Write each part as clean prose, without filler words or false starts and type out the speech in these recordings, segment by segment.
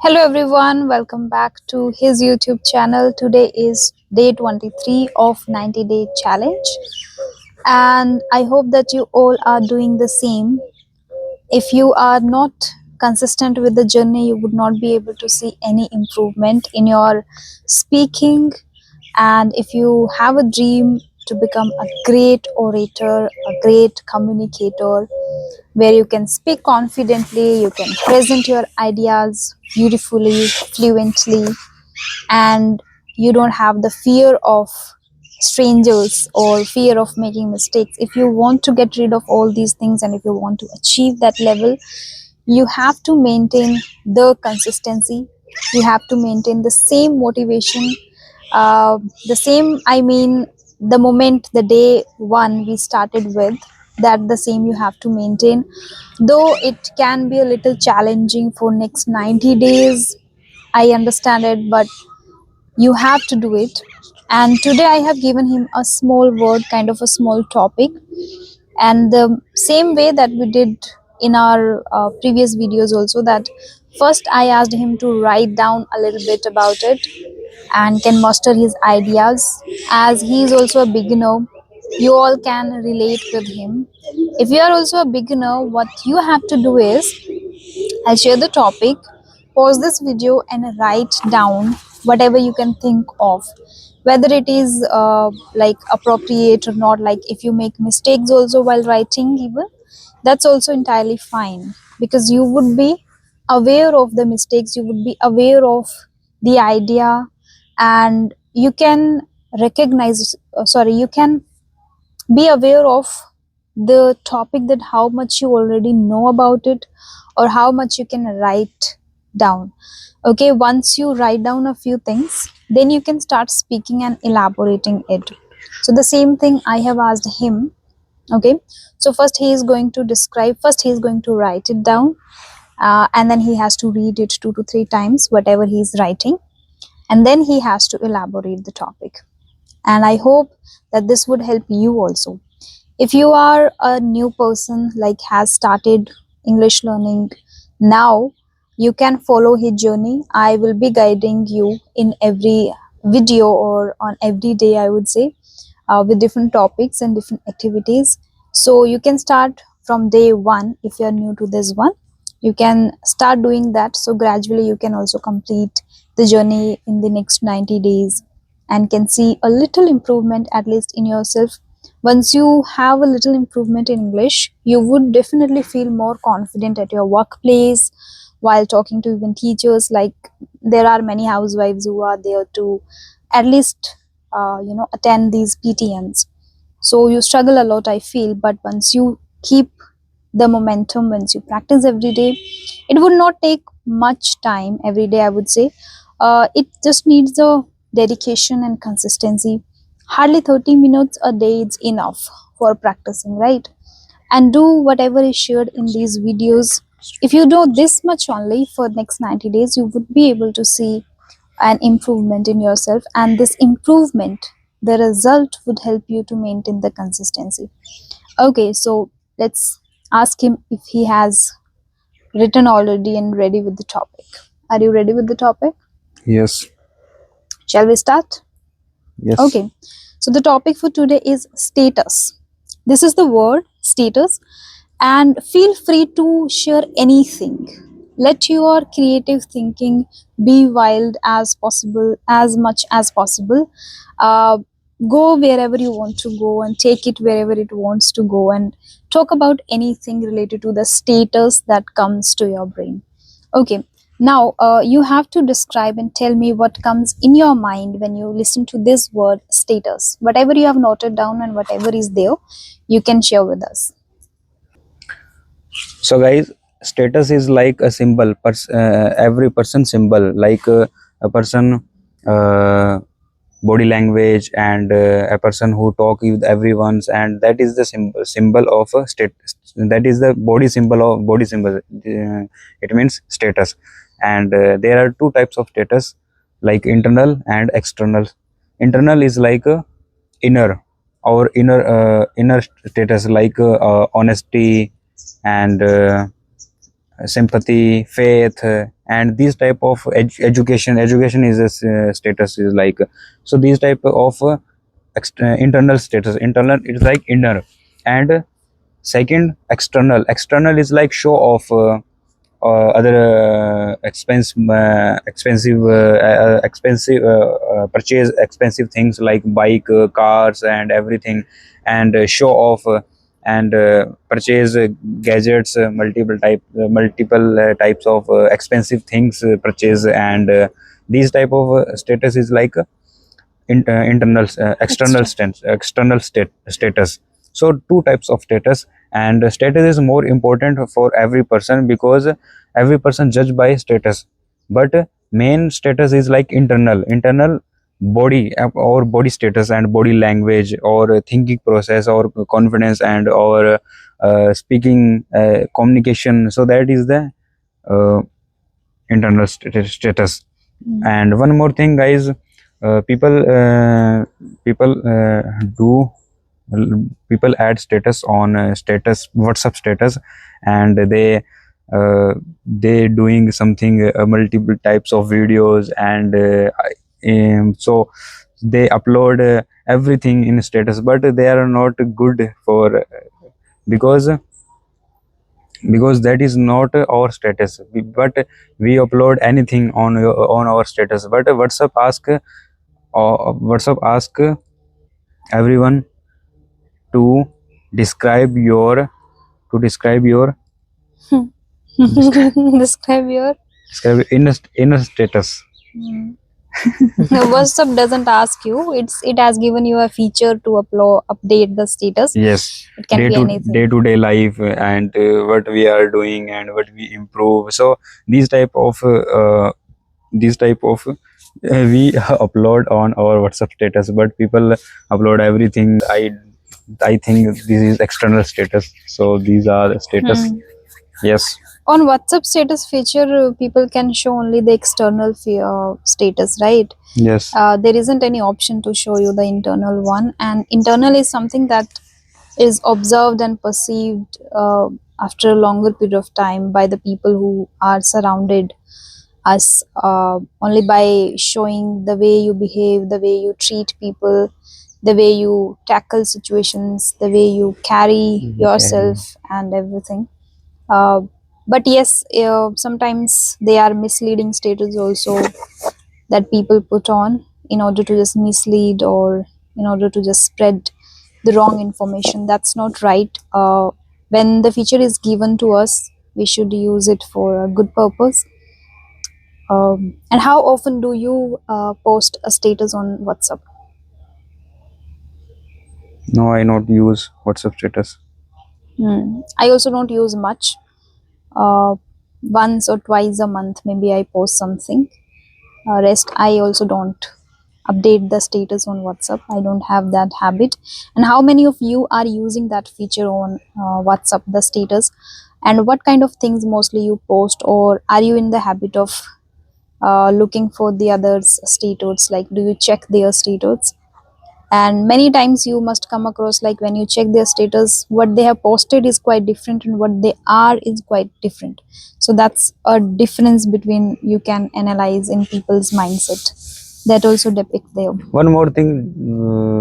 Hello everyone, welcome back to his YouTube channel. Today is day 23 of 90-day challenge, and I hope that you all are doing the same. If you are not consistent with the journey, you would not be able to see any improvement in your speaking. And if you have a dream to become a great orator, a great communicator, where you can speak confidently, you can present your ideas beautifully, fluently, and you don't have the fear of strangers or fear of making mistakes. If you want to get rid of all these things and if you want to achieve that level, you have to maintain the consistency, you have to maintain the same motivation, the same, I mean, the moment, the day one we started with, that the same you have to maintain. Though it can be a little challenging for next 90 days, I understand it, but you have to do it. And today I have given him a small word, kind of a small topic, and the same way that we did in our previous videos also, that first I asked him to write down a little bit about it and can muster his ideas. As he is also a beginner, you all can relate with him. If you are also a beginner, what you have to do is, I'll share the topic, pause this video and write down whatever you can think of, whether it is like appropriate or not. Like if you make mistakes also while writing, even that's also entirely fine, because you would be aware of the mistakes, you would be aware of the idea, and you can recognize, sorry, you can be aware of the topic, that how much you already know about it or how much you can write down. Okay, once you write down a few things, then you can start speaking and elaborating it. So the same thing I have asked him. Okay, so first he is going to describe, first he is going to write it down, and then he has to read it 2 to 3 times whatever he is writing, and then he has to elaborate the topic. And I hope that this would help you also. If you are a new person, like has started English learning now, you can follow his journey. I will be guiding you in every video or on every day, I would say, with different topics and different activities. So you can start from day one. If you are new to this one, you can start doing that, so gradually you can also complete the journey in the next 90 days and can see a little improvement at least in yourself. Once you have a little improvement in English, you would definitely feel more confident at your workplace, while talking to even teachers. Like there are many housewives who are there to at least attend these PTMs. So you struggle a lot, I feel, but once you keep the momentum, once you practice every day, it would not take much time every day, I would say. It just needs the dedication and consistency. Hardly 30 minutes a day is enough for practicing, right? And do whatever is shared in these videos. If you do this much only for next 90 days, you would be able to see an improvement in yourself, and this improvement, the result would help you to maintain the consistency. Okay, so let's ask him if he has written already and ready with the topic. Are you ready with the topic? Yes. Shall we start? Yes. Okay, so the topic for today is status. This is the word status, and feel free to share anything. Let your creative thinking be wild as possible, as much as possible. Uh, Go wherever you want to go and take it wherever it wants to go, and talk about anything related to the status that comes to your brain. Okay, now you have to describe and tell me what comes in your mind when you listen to this word status. Whatever you have noted down and whatever is there, you can share with us. So, guys, status is like a symbol. Every person symbol, like a person, uh, body language, and a person who talk with everyone's, and that is the symbol of a state. That is the body symbol of body symbol. It means status, and there are two types of status, like internal and external. Internal is like inner, our inner status, like honesty and sympathy, faith, and these type of education is a status is like. So these type of internal status. Internal is like inner, and second external is like show of other expensive purchase expensive things like bike, cars and everything, and show off, and purchase gadgets, multiple types of expensive things purchase, and these type of status is like internal external Extra. status. So two types of status, and status is more important for every person because every person judged by status, but main status is like internal body, or body status and body language or thinking process or confidence and or speaking communication. So that is the uh, internal status. And one more thing, guys, people do people add status on status WhatsApp status, and they doing something, multiple types of videos, and so they upload everything in status, but they are not good for, because that is not our status. But we upload anything on on our status, but WhatsApp ask everyone to describe your describe your Describe your. describe inner status. Hmm. WhatsApp doesn't ask you. It has given you a feature to update the status. Yes, It can be anything. day to day life, and what we are doing and what we improve. So these type of we upload on our WhatsApp status, but people upload everything. I think this is external status. So these are the status. Hmm. Yes. On WhatsApp status feature, people can show only the external status, right? Yes. There isn't any option to show you the internal one, and internal is something that is observed and perceived after a longer period of time by the people who are surrounded us, only by showing the way you behave, the way you treat people, the way you tackle situations, the way you carry yourself and everything. uh, but yes, sometimes they are misleading status also that people put on in order to just mislead, or in order to just spread the wrong information. That's not right. When the feature is given to us, we should use it for a good purpose. And how often do you post a status on WhatsApp? No, I not use WhatsApp status. I also don't use much. uh, Once or twice a month maybe I post something. Rest I also don't update the status on WhatsApp. I don't have that habit. And how many of you are using that feature on WhatsApp, the status? And what kind of things mostly you post, or are you in the habit of looking for the others status? Like, do you check their status? And many times you must come across, like, when you check their status, what they have posted is quite different and what they are is quite different. So that's a difference between you can analyze in people's mindset, that also depict there. One more thing,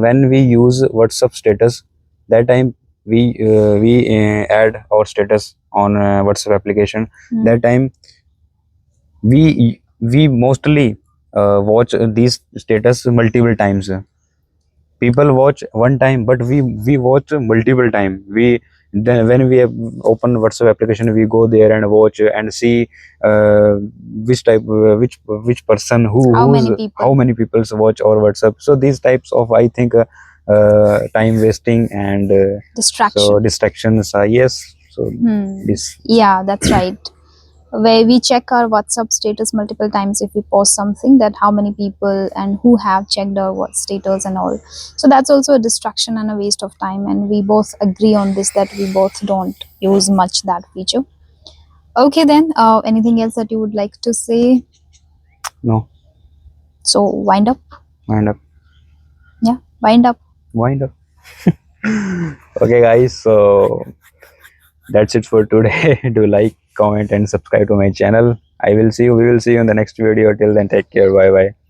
when we use WhatsApp status, that time we add our status on WhatsApp application. That time we mostly watch these status multiple times. People watch one time, but we watch multiple time. We then when we have open WhatsApp application, we go there and watch and see which type which person How who's many people? how many people watch our WhatsApp. So these types of, I think, time wasting and Distraction. so distractions are, yes. So this. Yeah, that's right. Where we check our WhatsApp status multiple times if we post something, that how many people and who have checked our what status and all. So that's also a distraction and a waste of time, and we both agree on this, that we both don't use much that feature. Okay, then anything else that you would like to say? No. So wind up. Wind up. Yeah, wind up. Wind up. Okay, guys, so that's it for today. Do like, comment, and subscribe to my channel. I will see you. We will see you in the next video. Till then, take care. Bye bye.